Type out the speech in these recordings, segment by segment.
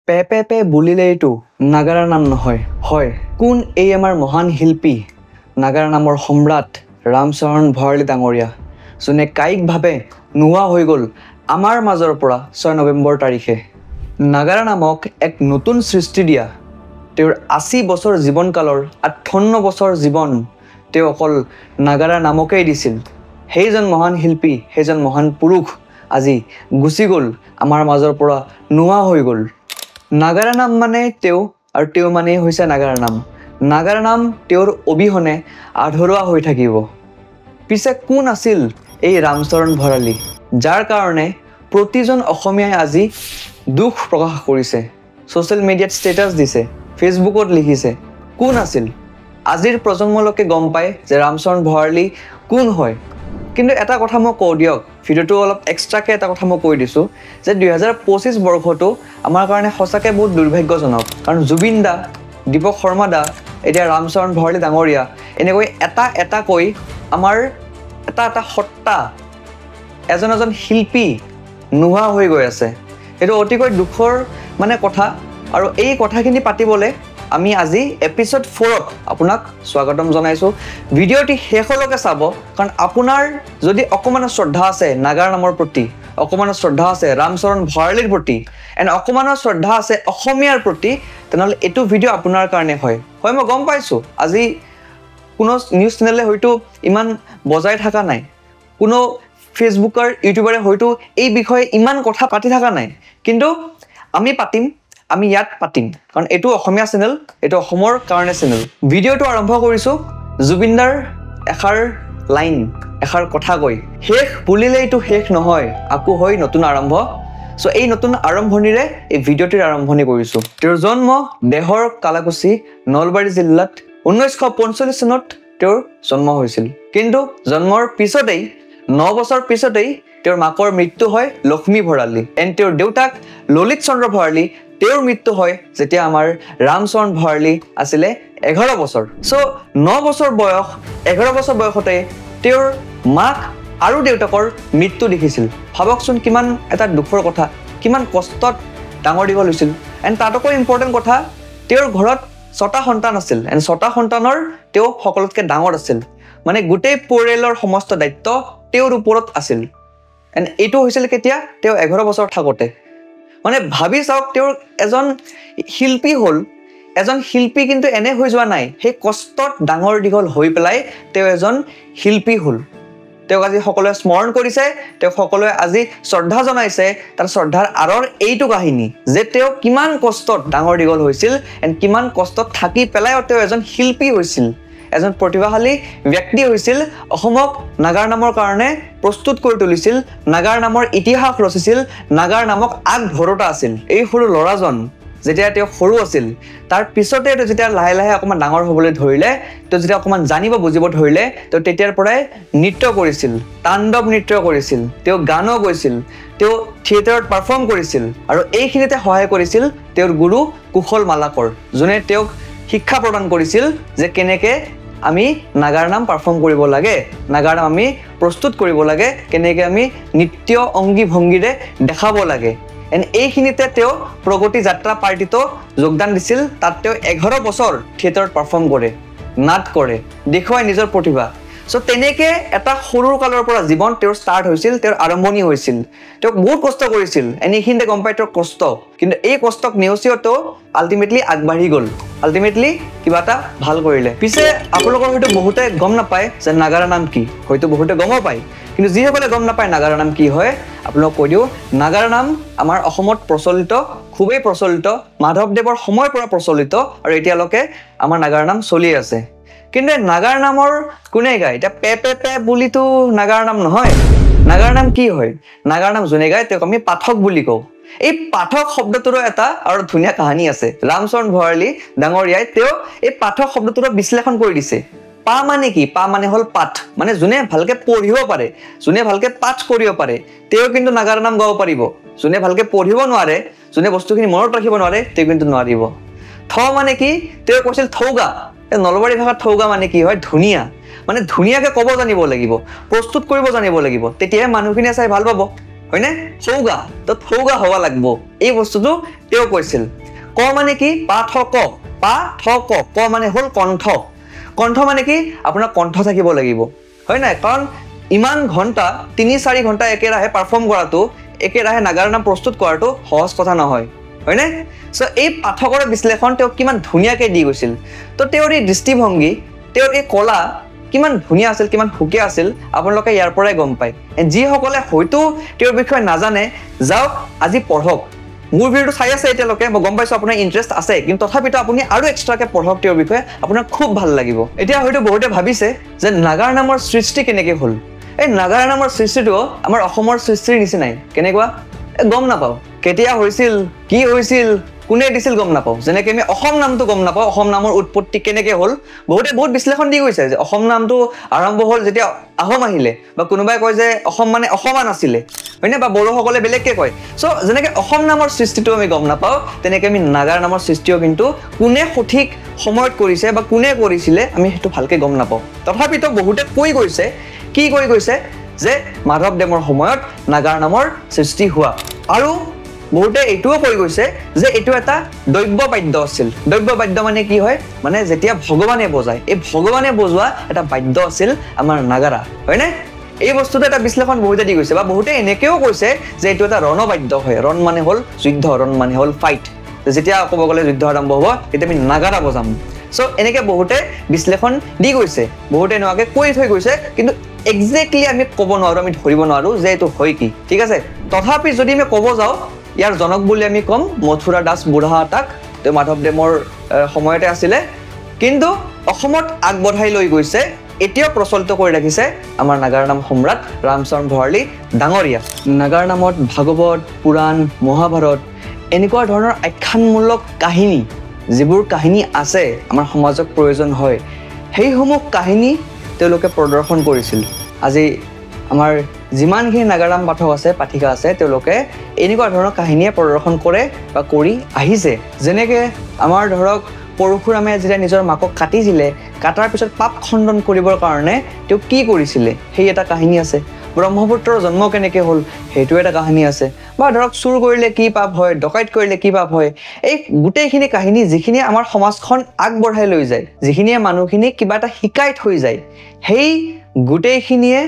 Pay pay pay বুলিলেইটো নাগাৰা নাম নহয় হয় কোন এই আমাৰ মহান শিল্পী নাগাৰা নামৰ সম্ৰাট ৰামচৰণ ভৰালী ডাঙৰীয়া যোনে কায়িকভাৱে নোহোৱা হৈ গ'ল আমাৰ মাজৰ পৰা 6 নৱেম্বৰ তাৰিখে নাগাৰা নামক এক নতুন সৃষ্টি দিয়া তেওঁৰ 80 বছৰ জীৱনকালৰ 58 বছৰ জীৱন তেওঁ অকল নাগাৰা নামকেই দিছিল সেইজন মহান শিল্পী সেইজন মহান পুৰুষ আজি গুচি গ'ল আমাৰ মাজৰ পৰা নোহোৱা হৈ গ'ল নাগাৰা নাম মানে তেওঁ আৰু তেওঁ মানে হৈছে নাগাৰা নাম তেওঁৰ অবিহনে আধৰুৱা হৈ থাকিব পিছে কোন আছিল এই ৰামচৰণ ভৰালী যাৰ কাৰণে প্ৰতিজন অসমীয়াই আজি দুখ প্ৰকাশ কৰিছে সোশ্যাল মিডিয়াত ষ্টেটাছ দিছে ফেচবুকত লিখিছে কোন আছিল আজিৰ প্ৰজন্মলৈকে গম পায় যে ৰামচৰণ ভৰালী কোন হয় কিন্তু এটা কথা মই কৈ দিয়ক ভিডিওটো অলপ এক্সট্ৰাকে এটা কথা মই কৈ দিছো যে 2025 বৰ্ষটো আমাৰ কাৰণে সঁচাকৈ বহুত দুৰ্ভাগ্যজনক কাৰণ জুবিন দা দীপক শৰ্মা দা এতিয়া ৰামচৰণ ভৰালী ডাঙৰীয়া এনেকৈ এটা কৈ আমাৰ এটা সত্তা এজন শিল্পী নোহোৱা হৈ গৈ আছে এইটো অতিকৈ দুখৰ মানে কথা আৰু এই কথাখিনি পাতিবলৈ আমি আজি এপিসোড 4ত আপোনাক স্বাগতম জনাইছো ভিডিওটি শেষলৈকে চাব কাৰণ আপোনাৰ যদি অকমান শ্ৰদ্ধা আছে নাগাৰা নামৰ প্ৰতি অকমান শ্ৰদ্ধা আছে ৰামচৰণ ভৰালীৰ প্ৰতি এণ্ড অকমান শ্ৰদ্ধা আছে অসমীয়াৰ প্ৰতি তেনেহ'লে এইটো ভিডিও আপোনাৰ কাৰণে হয় মই গম পাইছো আজি কোনো নিউজ চেনেলে হয়তো ইমান বজাই থকা নাই কোনো ফেচবুকৰ ইউটিউবাৰে হয়তো এই বিষয়ে ইমান কথা পাতি থকা নাই কিন্তু আমি ইয়াত পাতিম কাৰণ এটো অসমীয়া চেনেল এটো অসমৰ কাৰণে চেনেল ভিডিওটো আৰম্ভ কৰিছো জুবিনদাৰ এখাৰ লাইন এখাৰ কথা কৈ শেষ বুলিলেইটো শেষ নহয় আকু হয় নতুন আৰম্ভ সো এই নতুন আৰম্ভণিৰে এই ভিডিওটিৰ আৰম্ভণি কৰিছো তেওঁৰ জন্ম দেহৰ কালাকুছি নলবাৰী জিলাত 1945 চনত তেওঁৰ জন্ম হৈছিল কিন্তু জন্মৰ পিছতেই 9 বছৰ পিছতেই তেওঁৰ মাকৰ মৃত্যু হয় লক্ষ্মী ভৰালী এণ্ড তেওঁৰ দেউতাক ললিত চন্দ্ৰ ভৰালী তেওঁৰ মৃত্যু হয় যেতিয়া আমাৰ ৰামচৰণ ভৰালী আছিলে 11 বছৰ সো 9 বছৰ বয়স 11 বছৰ বয়সতে তেওঁৰ মাক আৰু দেউতাকৰ মৃত্যু দেখিছিল ভাবকচোন কিমান এটা দুখৰ কথা কিমান কষ্টত ডাঙৰ দীঘল হৈছিল এণ্ড তাতকৈ ইম্পৰ্টেণ্ট কথা তেওঁৰ ঘৰত 6টা সন্তান আছিল এণ্ড 6টা সন্তানৰ তেওঁ সকলোতকৈ ডাঙৰ আছিল মানে গোটেই পৰিয়ালৰ সমস্ত দায়িত্ব তেওঁৰ ওপৰত আছিল এণ্ড এইটো হৈছিল কেতিয়া তেওঁ 11 বছৰ থাকোতে মানে ভাবি চাওক তেওঁৰ এজন শিল্পী হ'ল এজন শিল্পী কিন্তু এনে হৈ যোৱা নাই সেই কষ্টত ডাঙৰ দীঘল হৈ পেলাই তেওঁ এজন শিল্পী হ'ল তেওঁ আজি সকলোৱে স্মৰণ কৰিছে তেওঁ সকলোৱে আজি শ্ৰদ্ধা জনাইছে তাৰ শ্ৰদ্ধাৰ আৰৰ এইটো কাহিনী যে তেওঁ কিমান কষ্টত ডাঙৰ দীঘল হৈছিল এণ্ড কিমান কষ্টত থাকি পেলাই তেওঁ এজন শিল্পী হৈছিল এজন প্ৰতিভাশালী ব্যক্তি হৈছিল অসমক নাগাৰ নামৰ কাৰণে প্ৰস্তুত কৰি তুলিছিল নাগাৰ নামৰ ইতিহাস ৰচিছিল নাগাৰ নামক আগভৰতা আছিল এই সৰু ল'ৰাজন যেতিয়া তেওঁ সৰু আছিল তাৰ পিছতে যেতিয়া লাহে লাহে অকমান ডাঙৰ হ'বলৈ ধৰিলে তো যেতিয়া অকমান জানিব বুজিব ধৰিলে তো তেতিয়াৰ পৰাই নৃত্য কৰিছিল তাণ্ডৱ নৃত্য কৰিছিল তেওঁ গানো গাইছিল তেওঁ থিয়েটাৰত পাৰফৰ্ম কৰিছিল আৰু এইখিনিতে সহায় কৰিছিল তেওঁৰ গুৰু কুশল মালাকৰ যোনে তেওঁক শিক্ষা প্ৰদান কৰিছিল যে কেনেকে আমি নাগাৰ নাম পাৰফৰ্ম কৰিব লাগে নাগাৰ নাম আমি প্ৰস্তুত কৰিব লাগে কেনেকে আমি নৃত্য অংগী ভংগীৰে দেখাব লাগে এণ্ড এইখিনিতে তেওঁ প্ৰগতি যাত্ৰা পাৰ্টিটো যোগদান দিছিল তাত তেওঁ 11 বছৰ থিয়েটাৰত পাৰফৰ্ম কৰে নাট কৰে দেখুৱাই নিজৰ প্ৰতিভা সো তেনেকে এটা সৰুৰ কালৰ পৰা জীৱন তেওঁৰ ষ্টাৰ্ট হৈছিল তেওঁৰ আৰম্ভণি হৈছিল তেওঁ বহুত কষ্ট কৰিছিল এইখিনিতে গম পাই তেওঁৰ কষ্ট কিন্তু এই কষ্টক নেওচিও তেওঁ আল্টিমেটলি আগবাঢ়ি গ'ল আল্টিমেটলি কিবা এটা ভাল কৰিলে পিছে আপোনালোকৰ হয়তো বহুতে গম নাপায় যে নাগাৰা নাম কি হয়তো বহুতে গমো পায় কিন্তু যিসকলে গম নাপায় নাগাৰা নাম কি হয় আপোনালোক কৈ দিওঁ নাগাৰা নাম আমাৰ অসমত প্ৰচলিত খুবেই প্ৰচলিত মাধৱদেৱৰ সময়ৰ পৰা প্ৰচলিত আৰু এতিয়ালৈকে আমাৰ নাগাৰা নাম চলি আছে কিন্তু নাগাৰ নামৰ কোনে গায় এতিয়া পে পে পে বুলিতো নাগাৰ নাম নহয় নাগাৰ নাম কি হয় নাগাৰ নাম যোনে গায় তেওঁক আমি পাঠক বুলি কওঁ এই পাঠক শব্দটোৰ এটা আৰু ধুনীয়া কাহিনী আছে ৰামচৰণ ভৰালী ডাঙৰীয়াই তেওঁ এই পাঠক শব্দটোৰ বিশ্লেষণ কৰি দিছে পা মানে কি পা মানে হ'ল পাঠ মানে যোনে ভালকে পঢ়িব পাৰে যোনে ভালকে পাঠ কৰিব পাৰে তেওঁ কিন্তু নাগাৰ নাম গাব পাৰিব যোনে ভালকে পঢ়িব নোৱাৰে যোনে বস্তুখিনি মনত ৰাখিব নোৱাৰে তেওঁ কিন্তু নোৱাৰিব থ মানে কি তেওঁ কৈছিল থৌগা নলবাৰী ভাষাত থৌগা মানে কি হয় ধুনীয়া মানে ধুনীয়াকে ক'ব জানিব লাগিব প্ৰস্তুত কৰিব জানিব লাগিব তেতিয়াহে মানুহখিনিয়ে চাই ভাল পাব হয়নে সৌগা তো সৌগা হ'ব লাগিব এই বস্তুটো তেওঁ কৈছিল ক মানে কি পা থ ক ক মানে হ'ল কণ্ঠ কণ্ঠ মানে কি আপোনাৰ কণ্ঠ থাকিব লাগিব হয় নাই কাৰণ ইমান ঘণ্টা 3-4 ঘণ্টা একেৰাহে পাৰফৰ্ম কৰাটো একেৰাহে নাগাৰা নাম প্ৰস্তুত কৰাটো সহজ কথা নহয় হয়নে সো এই পাঠকৰ বিশ্লেষণ তেওঁ কিমান ধুনীয়াকৈ দি গৈছিল তো তেওঁৰ এই দৃষ্টিভংগী তেওঁৰ এই কলা কিমান ধুনীয়া আছিল কিমান সুকীয়া আছিল আপোনালোকে ইয়াৰ পৰাই গম পায় যিসকলে হয়তো তেওঁৰ বিষয়ে নাজানে যাওক আজি পঢ়ক মোৰ ভিডিঅ'টো চাই আছে এতিয়ালৈকে মই গম পাইছোঁ আপোনাৰ ইণ্টাৰেষ্ট আছে কিন্তু তথাপিতো আপুনি আৰু এক্সট্ৰাকৈ পঢ়ক তেওঁৰ বিষয়ে আপোনাৰ খুব ভাল লাগিব এতিয়া হয়তো বহুতে ভাবিছে যে নাগাৰা নামৰ সৃষ্টি কেনেকৈ হ'ল এই নাগাৰা নামৰ সৃষ্টিটো আমাৰ অসমৰ সৃষ্টিৰ নিচিনাই কেনেকুৱা গম নাপাওঁ কেতিয়া হৈছিল কি হৈছিল কোনে দিছিল গম নাপাওঁ যেনেকৈ আমি অসম নামটো গম নাপাওঁ অসম নামৰ উৎপত্তি কেনেকৈ হ'ল বহুতে বহুত বিশ্লেষণ দি গৈছে যে অসম নামটো আৰম্ভ হ'ল যেতিয়া আহোম আহিলে বা কোনোবাই কয় যে অসম মানে অসমান আছিলে হয়নে বা বড়োসকলে বেলেগকৈ কয় চ' যেনেকৈ অসম নামৰ সৃষ্টিটো আমি গম নাপাওঁ তেনেকৈ আমি নাগাৰা নামৰ সৃষ্টিও কিন্তু কোনে সঠিক সময়ত কৰিছে বা কোনে কৰিছিলে আমি সেইটো ভালকৈ গম নাপাওঁ তথাপিতো বহুতে কৈ গৈছে কি কৈ গৈছে যে মাধৱদেৱৰ সময়ত নাগাৰা নামৰ সৃষ্টি হোৱা আৰু বহুতে এইটোও কৈ গৈছে যে এইটো এটা দৈব্য বাদ্য আছিল দৈব্য বাদ্য মানে কি হয় মানে যেতিয়া ভগৱানে বজায় এই ভগৱানে বজোৱা এটা বাদ্য আছিল আমাৰ নাগাৰা হয়নে এই বস্তুটো এটা বিশ্লেষণ বহুতে দি গৈছে বা বহুতে এনেকৈও কৈছে যে এইটো এটা ৰণবাদ্য হয় ৰণ মানে হ'ল যুদ্ধ ৰণ মানে হ'ল ফাইট যেতিয়া ক'ব গ'লে যুদ্ধ আৰম্ভ হ'ব তেতিয়া আমি নাগাৰা বজাম চ' এনেকৈ বহুতে বিশ্লেষণ দি গৈছে বহুতে এনেকুৱাকৈ কৈ থৈ গৈছে কিন্তু এক্সেক্টলি আমি ক'ব নোৱাৰোঁ আমি ধৰিব নোৱাৰোঁ যে এইটো হয় কি ঠিক আছে তথাপি যদি আমি ক'ব যাওঁ ইয়াৰ জনক বুলি আমি ক'ম মথুৰা দাস বুঢ়াহাটক তেওঁ মাধৱদেৱৰ সময়তে আছিলে কিন্তু অসমত আগবঢ়াই লৈ গৈছে এতিয়াও প্ৰচলিত কৰি ৰাখিছে আমাৰ নাগাৰা নাম সম্ৰাট ৰামচৰণ ভঁৰালী ডাঙৰীয়া নাগাৰা নামত ভাগৱত পুৰাণ মহাভাৰত এনেকুৱা ধৰণৰ আখ্যানমূলক কাহিনী যিবোৰ কাহিনী আছে আমাৰ সমাজক প্ৰয়োজন হয় সেইসমূহ কাহিনী তেওঁলোকে প্ৰদৰ্শন কৰিছিল আজি আমাৰ যিমানখিনি নাগাৰাম পাঠক আছে পাঠিকা আছে তেওঁলোকে এনেকুৱা ধৰণৰ কাহিনীয়ে প্ৰদৰ্শন কৰে বা কৰি আহিছে যেনেকৈ আমাৰ ধৰক পৰশুৰামে যেতিয়া নিজৰ মাকক কাটিছিলে কাটাৰ পিছত পাপ খণ্ডন কৰিবৰ কাৰণে তেওঁ কি কৰিছিলে সেই এটা কাহিনী আছে ব্ৰহ্মপুত্ৰৰ জন্ম কেনেকৈ হ'ল সেইটো এটা কাহিনী আছে বা ধৰক চুৰ কৰিলে কি পাপ হয় ডকাইত কৰিলে কি পাপ হয় এই গোটেইখিনি কাহিনী যিখিনিয়ে আমাৰ সমাজখন আগবঢ়াই লৈ যায় যিখিনিয়ে মানুহখিনিক কিবা এটা শিকাই থৈ যায় সেই গোটেইখিনিয়ে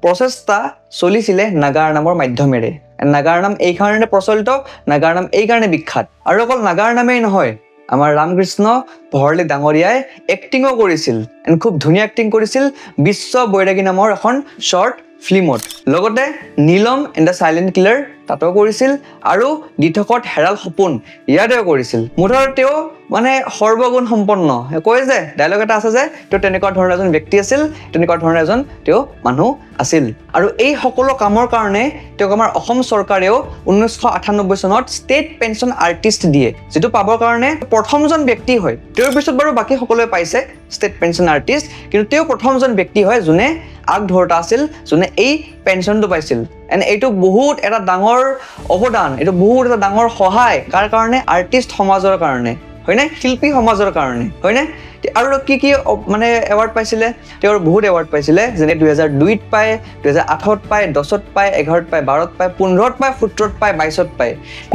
প্ৰচেষ্টা চলিছিলে নাগাৰা নামৰ মাধ্যমেৰে নাগাৰা নাম এই কাৰণে প্ৰচলিত নাগাৰা নাম এই কাৰণে বিখ্যাত আৰু অকল নাগাৰা নামেই নহয় আমাৰ ৰামকৃষ্ণ ভঁৰালী ডাঙৰীয়াই এক্টিঙো কৰিছিল খুব ধুনীয়া এক্টিং কৰিছিল বিশ্ব বৈৰাগী নামৰ এখন শ্বৰ্ট ফিল্মত লগতে Neelam and the silent killer তাতো কৰিছিল আৰু দিঠকত হেৰাল সপোন ইয়াতেও কৰিছিল মুঠতে তেওঁ মানে সৰ্বগুণ সম্পন্ন কয় যে ডায়লগ এটা আছে যে তেওঁ তেনেকুৱা ধৰণৰ এজন ব্যক্তি আছিল তেনেকুৱা ধৰণৰ এজন তেওঁ মানুহ আছিল আৰু এই সকলো কামৰ কাৰণে তেওঁক আমাৰ অসম চৰকাৰেও 1998 চনত ষ্টেট পেঞ্চন আৰ্টিষ্ট দিয়ে যিটো পাবৰ কাৰণে প্ৰথমজন ব্যক্তি হয় তেওঁৰ পিছত বাৰু বাকী সকলোৱে পাইছে ষ্টেট পেঞ্চন আৰ্টিষ্ট কিন্তু তেওঁ প্ৰথমজন ব্যক্তি হয় যোনে আগধৰ্তা আছিল যোনে এই পেঞ্চনটো পাইছিল এণ্ড এইটো বহুত এটা ডাঙৰ অৱদান এইটো বহুত এটা ডাঙৰ সহায় কাৰ কাৰণে আৰ্টিষ্ট সমাজৰ কাৰণে হয়নে শিল্পী সমাজৰ কাৰণে হয়নে আৰু কি কি মানে এৱাৰ্ড পাইছিলে তেওঁৰ বহুত এৱাৰ্ড পাইছিলে যেনে 2002ত পায় 2008ত পায় 10ত পায় 11ত পায় 12ত পায় 15ত পায় 17ত পায় 22ত পায়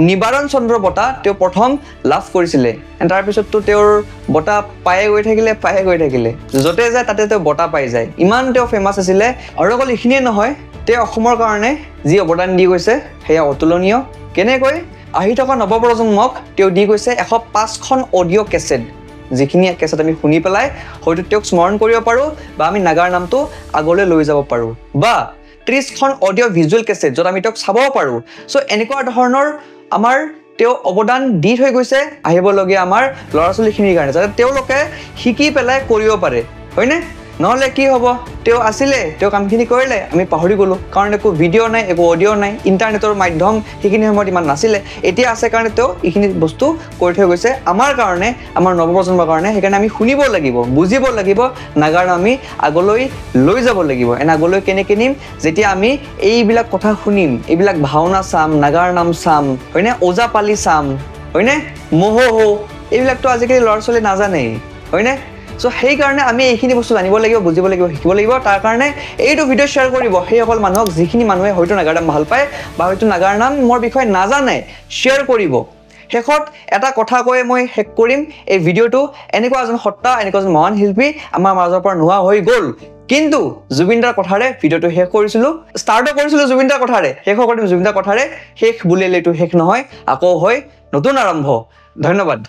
নিবাৰণ চন্দ্ৰ বঁটা তেওঁ প্ৰথম লাভ কৰিছিলে তাৰপিছততো তেওঁৰ বঁটা পায়ে গৈ থাকিলে য'তে যায় তাতে তেওঁ বঁটা পাই যায় ইমান তেওঁ ফেমাছ আছিলে আৰু অকল এইখিনিয়ে নহয় তেওঁ অসমৰ কাৰণে যি অৱদান দি গৈছে সেয়া অতুলনীয় কেনেকৈ আহি থকা নৱপ্ৰজন্মক তেওঁ দি গৈছে 105খন অডিঅ' কেছেট যিখিনি কেছেট আমি শুনি পেলাই হয়তো তেওঁক স্মৰণ কৰিব পাৰোঁ বা আমি নাগাৰ নামটো আগলৈ লৈ যাব পাৰোঁ বা 30খন অডিঅ' ভিজুৱেল কেছেট য'ত আমি তেওঁক চাব পাৰোঁ চ' এনেকুৱা ধৰণৰ আমাৰ তেওঁ অৱদান দি থৈ গৈছে আহিবলগীয়া আমাৰ ল'ৰা ছোৱালীখিনিৰ কাৰণে যাতে তেওঁলোকে শিকি পেলাই কৰিব পাৰে হয়নে নহ'লে কি হ'ব তেওঁ আছিলে তেওঁ কামখিনি কৰিলে আমি পাহৰি গ'লোঁ কাৰণ একো ভিডিঅ' নাই একো অডিঅ' নাই ইণ্টাৰনেটৰ মাধ্যম সেইখিনি সময়ত ইমান নাছিলে এতিয়া আছে কাৰণে তেওঁ এইখিনি বস্তু কৰি থৈ গৈছে আমাৰ কাৰণে আমাৰ নৱপ্ৰজন্মৰ কাৰণে সেইকাৰণে আমি শুনিব লাগিব বুজিব লাগিব নাগাৰা আমি আগলৈ লৈ যাব লাগিব আগলৈ কেনেকৈ নিম যেতিয়া আমি এইবিলাক কথা শুনিম এইবিলাক ভাওনা চাম নাগাৰ নাম চাম হয়নে ওজাপালি চাম হয়নে মহোহো এইবিলাকতো আজিকালি ল'ৰা ছোৱালী নাজানেই হয়নে চ' সেইকাৰণে আমি এইখিনি বস্তু জানিব লাগিব, বুজিব লাগিব, শিকিব লাগিব। তাৰ কাৰণে এইটো ভিডিঅ' শ্বেয়াৰ কৰিব সেইসকল মানুহক যিখিনি মানুহে হয়তো নাগাৰ নাম ভাল পায় বা হয়তো নাগাৰ নামৰ বিষয়ে নাজানে, শ্বেয়াৰ কৰিব। শেষত এটা কথা কৈ মই শেষ কৰিম এই ভিডিঅ'টো। এনেকুৱা এজন সত্তা, এনেকুৱা এজন মহান শিল্পী আমাৰ মাজৰ পৰা নোহোৱা হৈ গ'ল, কিন্তু জুবিন দাৰ কথাৰে ভিডিঅ'টো শেষ কৰিছিলোঁ। ষ্টাৰ্টো কৰিছিলোঁ জুবিন দাৰ কথাৰে, শেষো কৰিম জুবিন দাৰ কথাৰে। শেষ বুলিলে এইটো শেষ নহয়, আকৌ হয় নতুন আৰম্ভ। ধন্যবাদ।